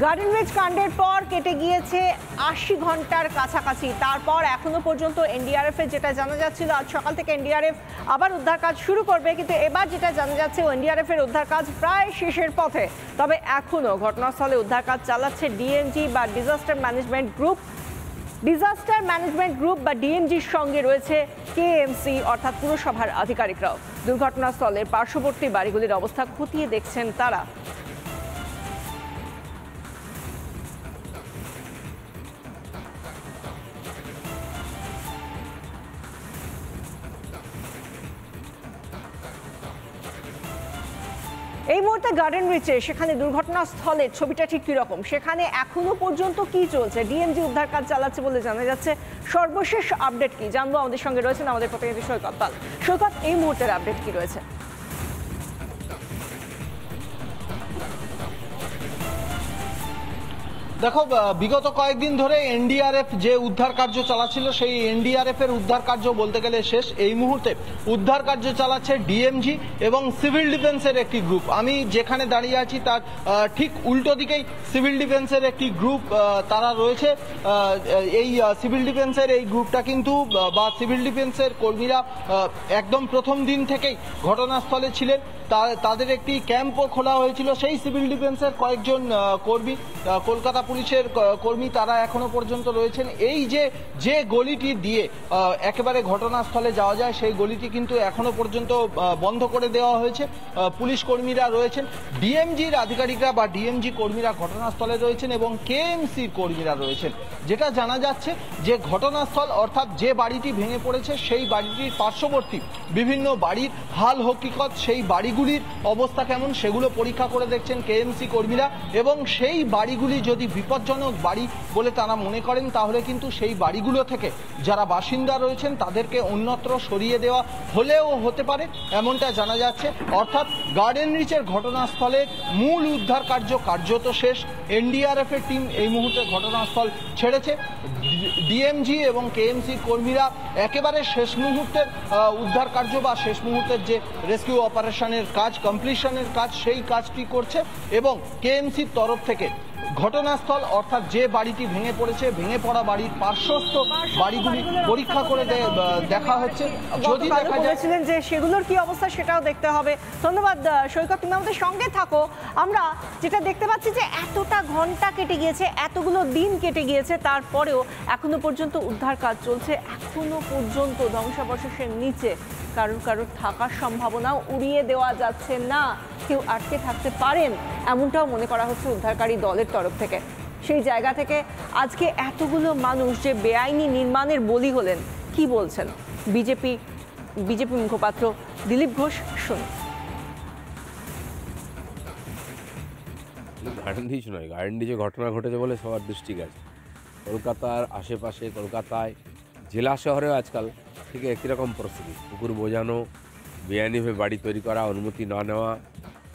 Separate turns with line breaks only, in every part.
Garden rich কাণ্ডের পর কেটে গিয়েছে ৮০ ঘন্টার কাছাকাছি। তারপর এখনো পর্যন্ত এনডিআরএফ এর যেটা জানা যাচ্ছিল, আজ সকাল থেকে এনডিআরএফ আবার উদ্ধার কাজ শুরু করবে, কিন্তু এবার যেটা জানা যাচ্ছে এনডিআরএফ এর উদ্ধার কাজ প্রায় শেষের পথে। তবে এখনো ঘটনাস্থলে উদ্ধার কাজ চালাচ্ছে ডিএমজি বা ডিজাস্টার ম্যানেজমেন্ট গ্রুপ বা ডিএমজির সঙ্গে রয়েছে কেএমসি অর্থাৎ পুরসভার আধিকারিকরাও। দুর্ঘটনাস্থলের পার্শ্ববর্তী বাড়িগুলির অবস্থা খতিয়ে দেখছেন তারা। এই মুহূর্তে গার্ডেন রিচে সেখানে দুর্ঘটনাস্থলের ছবিটা ঠিক কিরকম, সেখানে এখনো পর্যন্ত কি চলছে, ডিএমজি উদ্ধার কাজ চালাচ্ছে বলে জানা যাচ্ছে। সর্বশেষ আপডেট কি জানবো, আমাদের সঙ্গে রয়েছেন আমাদের প্রতিনিধি সৈকত পাল। সৈকত, এই মুহূর্তের আপডেট কি রয়েছে?
দেখো, বিগত কয়েকদিন ধরে এনডিআরএফ যে উদ্ধার কার্য চালাচ্ছিল সেই এনডিআরএফ এর উদ্ধার কার্য বলতে গেলে শেষ। এই মুহূর্তে উদ্ধার কার্য চালাচ্ছে ডিএমজি এবং সিভিল ডিফেন্সের একটি গ্রুপ। আমি যেখানে দাঁড়িয়ে আছি তার ঠিক উল্টো দিকেই সিভিল ডিফেন্সের একটি গ্রুপ তারা রয়েছে। এই সিভিল ডিফেন্সের এই গ্রুপটা কিন্তু বা সিভিল ডিফেন্সের কর্মীরা একদম প্রথম দিন থেকেই ঘটনাস্থলে ছিলেন। তাদের একটি ক্যাম্পও খোলা হয়েছিল। সেই সিভিল ডিফেন্সের কয়েকজন কর্মী, কলকাতা পুলিশের কর্মী, তারা এখনো পর্যন্ত রয়েছেন। এই যে গলিটি দিয়ে একেবারে ঘটনাস্থলে যাওয়া যায় সেই গলিটি কিন্তু এখনো পর্যন্ত বন্ধ করে দেওয়া হয়েছে। পুলিশ কর্মীরা রয়েছেন, ডিএমজির আধিকারিকরা বা ডিএমজি কর্মীরা ঘটনাস্থলে রয়েছেন এবং কেএমসির কর্মীরা রয়েছেন। যেটা জানা যাচ্ছে যে ঘটনাস্থল অর্থাৎ যে বাড়িটি ভেঙে পড়েছে সেই বাড়িটির পার্শ্ববর্তী বিভিন্ন বাড়ির হাল হকিকত, সেই বাড়িগুলির অবস্থা কেমন সেগুলো পরীক্ষা করে দেখছেন কেএমসি কর্মীরা। এবং সেই বাড়িগুলি যদি বিপজ্জনক বাড়ি বলে তারা মনে করেন তাহলে কিন্তু সেই বাড়িগুলো থেকে যারা বাসিন্দা রয়েছেন তাদেরকে অন্যত্র সরিয়ে দেওয়া হলেও হতে পারে, এমনটা জানা যাচ্ছে। অর্থাৎ গার্ডেন রিচের ঘটনাস্থলের মূল উদ্ধার কার্য কার্যত শেষ। এনডিআরএফ এর টিম এই মুহূর্তে ঘটনাস্থল ছেড়েছে। ডিএমজি এবং কেএমসি কর্মীরা একেবারে শেষ মুহূর্তের উদ্ধার কার্য বা শেষ মুহূর্তের যে রেস্কিউ অপারেশনের কাজ, কমপ্লিশনের কাজ, সেই কাজটি করছে। এবং কেএমসির তরফ থেকে ঘটনাস্থল অর্থাৎ যে বাড়িটি ভেঙে পড়েছে, ভেঙে পড়া বাড়ির পার্শ্বস্থ বাড়িগুলি পরীক্ষা করে দেখা হচ্ছে। যদি দেখা
যাচ্ছিলেন যে সেগুলোর কি অবস্থা সেটাও দেখতে হবে। ধন্যবাদ সৈকত, তুমি আমাদের সঙ্গে থাকো। আমরা যেটা দেখতে পাচ্ছি যে এতটা ঘন্টা কেটে গিয়েছে, এতগুলো দিন কেটে গিয়েছে, তারপরেও এখনো পর্যন্ত উদ্ধার কাজ চলছে। এখনো পর্যন্ত ধ্বংসাবশেষের নিচে কারোর থাকার সম্ভাবনাও উড়িয়ে দেওয়া যাচ্ছে না। কেউ আটকে থাকতে পারেন এমনটাও মনে করা হচ্ছে উদ্ধারকারী দলের তরফ থেকে। সেই জায়গা থেকে আজকে এতগুলো মানুষ যে বেআইনি নির্মাণের বলি হলেন, কি বলছেন বিজেপি মুখপাত্র দিলীপ ঘোষ, শুনুন।
গার্ডেন রিচ নয়, গার্ডেন রিচে ঘটনা ঘটেছে বলে সবার দৃষ্টি গেছে। কলকাতার আশেপাশে, কলকাতায় জেলা শহরেও আজকাল ঠিক একই রকম পরিস্থিতি। পুকুর বোঝানো, বেআইনিভাবে বাড়ি তৈরি করা, অনুমতি না নেওয়া,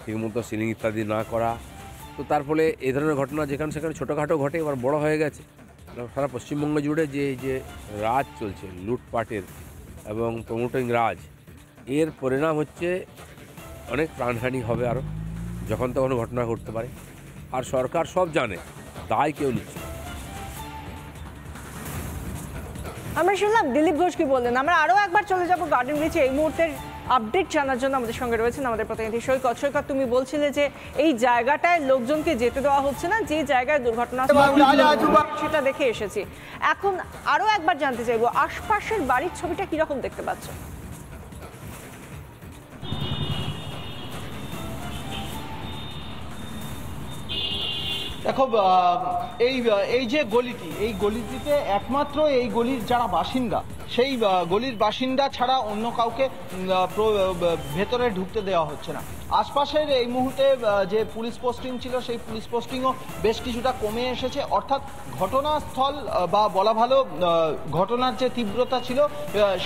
ঠিকমতো সিলিং ইত্যাদি না করা। তো তার ফলে এই ধরনের ঘটনা যেখানে সেখানে ছোটোখাটো ঘটে, এবার বড় হয়ে গেছে। সারা পশ্চিমবঙ্গ জুড়ে যে রাজ চলছে লুটপাটের এবং প্রমোটিং রাজ, এর পরিণাম হচ্ছে অনেক প্রাণহানি হবে আরও, যখন তখন ঘটনা ঘটতে পারে। আর সরকার সব জানে, দায় কেউ নিচ্ছে।
আমরা শুনলাম দিলীপ ঘোষ কি বললেন। আমরা আরও একবার চলে যাব গার্ডেন রিচে। এই মুহূর্তের আপডেট জানার জন্য আমাদের সঙ্গে রয়েছেন আমাদের প্রতিনিধি সৈকত। সৈকত, তুমি বলছিলে যে এই জায়গাটায় লোকজনকে যেতে দেওয়া হচ্ছে না, যে জায়গায় দুর্ঘটনা সেটা দেখে এসেছি। এখন আরও একবার জানতে চাইবো, আশপাশের বাড়ির ছবিটা কিরকম দেখতে পাচ্ছ?
দেখো, এই যে গলিটি, এই গলিটিতে একমাত্র এই গলির যারা বাসিন্দা, সেই গলির বাসিন্দা ছাড়া অন্য কাউকে ভেতরে ঢুকতে দেওয়া হচ্ছে না। আশপাশের এই মুহূর্তে যে পুলিশ পোস্টিং ছিল সেই পুলিশ পোস্টিংও বেশ কিছুটা কমে এসেছে। অর্থাৎ ঘটনাস্থল বা বলা ভালো ঘটনার যে তীব্রতা ছিল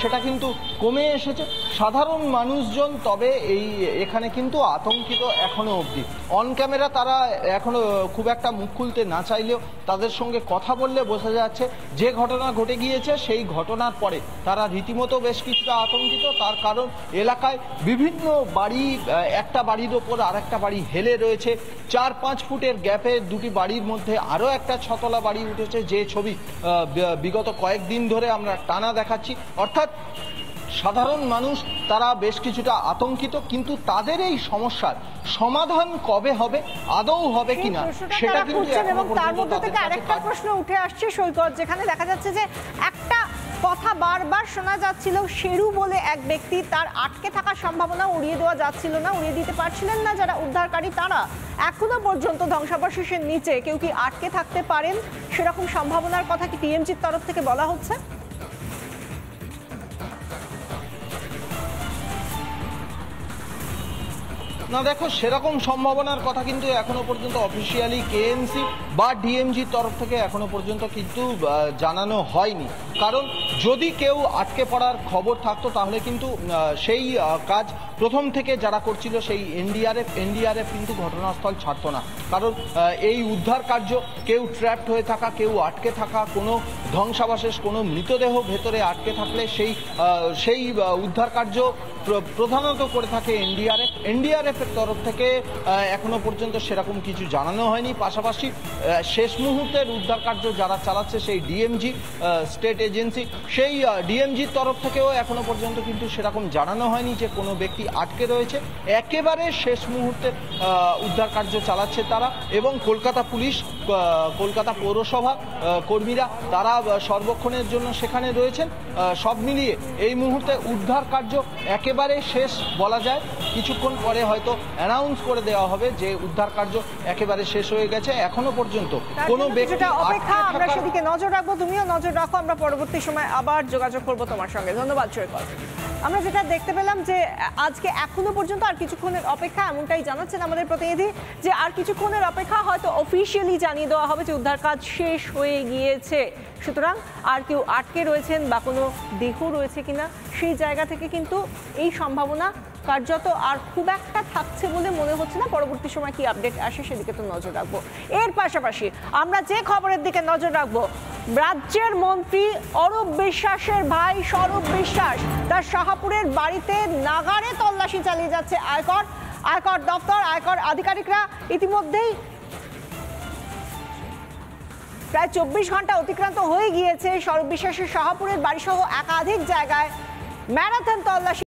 সেটা কিন্তু কমে এসেছে। সাধারণ মানুষজন তবে এখানে কিন্তু আতঙ্কিত এখনো অবধি। অন ক্যামেরা তারা এখনো খুব একটা মুখ খুলতে না চাইলেও তাদের সঙ্গে কথা বললে বোঝা যাচ্ছে যে ঘটনা ঘটে গিয়েছে সেই ঘটনার পরে তারা রীতিমতো বেশ কিছুটা আতঙ্কিত। তার কারণ এলাকায় বিভিন্ন বাড়ি এক একটা বাড়ির ওপর আর একটা বাড়ি হেলে রয়েছে, 4-5 ফুটের গ্যাপে দুটি বাড়ির মধ্যে আরো একটা ছতলা বাড়ি উঠেছে, যে ছবি বিগত কয়েকদিন ধরে আমরা টানা দেখাচ্ছি। অর্থাৎ সাধারণ মানুষ তারা বেশ কিছুটা আতঙ্কিত, কিন্তু তাদের এই সমস্যার সমাধান কবে হবে, আদৌ হবে কিনা সেটা কিন্তু
এবং তার মধ্যে থেকে আরেকটা প্রশ্ন উঠে আসছে সৈকত, যেখানে দেখা যাচ্ছে যে একটা কথা বারবার শোনা যাচ্ছিল, শেরু বলে এক ব্যক্তি, তার আটকে থাকার সম্ভাবনা উড়িয়ে দেওয়া যাচ্ছিল না, উড়িয়ে দিতে পারছিলেন না যারা উদ্ধারকারী তারা। এখনো পর্যন্ত ধ্বংসাবশেষের নিচে কেউ কি আটকে থাকতে পারেন, সেরকম সম্ভাবনার কথা কি টিএমজির তরফ থেকে বলা হচ্ছে?
না দেখো, সেরকম সম্ভাবনার কথা কিন্তু এখনো পর্যন্ত অফিসিয়ালি কেএমসি বা ডিএমজির তরফ থেকে এখনো পর্যন্ত কিন্তু জানানো হয়নি। কারণ যদি কেউ আটকে পড়ার খবর থাকতো তাহলে কিন্তু সেই কাজ প্রথম থেকে যারা করছিল সেই এনডিআরএফ কিন্তু ঘটনাস্থল ছাড়তো না। কারণ এই উদ্ধার কার্য কেউ ট্র্যাপড হয়ে থাকা, কেউ আটকে থাকা, কোনো ধ্বংসাবশেষ, কোনো মৃতদেহ ভেতরে আটকে থাকলে সেই উদ্ধার কার্য প্রধানত করে থাকে এনডিআরএফের তরফ থেকে এখনো পর্যন্ত সেরকম কিছু জানানো হয়নি। পাশাপাশি শেষ মুহূর্তের উদ্ধার কার্য যারা চালাচ্ছে সেই ডিএমজি স্টেট এজেন্সি, সেই ডিএমজির তরফ থেকেও এখনো পর্যন্ত কিন্তু সেরকম জানানো হয়নি যে কোনো ব্যক্তি আটকে রয়েছে। একেবারে শেষ মুহূর্তে উদ্ধার কার্য চালাচ্ছে তারা, এবং কলকাতা পুলিশ, কলকাতা পৌরসভা কর্মীরা তারা সর্বক্ষণের জন্য সেখানে রয়েছেন। সব মিলিয়ে এই মুহূর্তে উদ্ধার কার্য একেবারে শেষ বলা যায়। কিছুক্ষণ পরে হয়তো অ্যানাউন্স করে দেওয়া হবে যে উদ্ধার কার্য একেবারে শেষ হয়ে গেছে। এখনো পর্যন্ত কোনো ব্যক্তি
অপেক্ষা, আমরা সেদিকে নজর রাখবো, তুমিও নজর রাখো, আমরা পরবর্তী সময় আবার যোগাযোগ করবো তোমার সঙ্গে। ধন্যবাদ সৈকত। আমরা যেটা দেখতে পেলাম যে আজকে এখনো পর্যন্ত আর কিছুক্ষণের অপেক্ষা, এমনটাই জানাচ্ছেন আমাদের প্রতিনিধি, যে আর কিছুক্ষণের অপেক্ষা, হয়তো অফিসিয়ালি জানিয়ে দেওয়া হবে যে উদ্ধার কাজ শেষ হয়ে গিয়েছে। সুতরাং আর কেউ আটকে রয়েছেন বা কোনো দেহ রয়েছে কিনা সেই জায়গা থেকে কিন্তু এই সম্ভাবনা কার্যত আর খুব একটা থাকছে বলে মনে হচ্ছে না। পরবর্তী সময় কি আপডেট আসে সেদিকে তো নজর রাখবো। এর পাশাপাশি আমরা যে খবরের দিকে নজর রাখবো, রাজ্যের মন্ত্রী অরূপ বিশ্বাসের ভাই স্বরূপ বিশ্বাস তার শাহপুরের বাড়িতে নাগারে তল্লাশি চালিয়ে যাচ্ছে আয়কর দপ্তর, আয়কর আধিকারিকরা। ইতিমধ্যেই প্রায় 24 ঘন্টা অতিক্রান্ত হয়ে গিয়েছে। স্বরূপ বিশ্বাসের শাহপুরের বাড়িসহ একাধিক জায়গায় ম্যারাথন তল্লাশি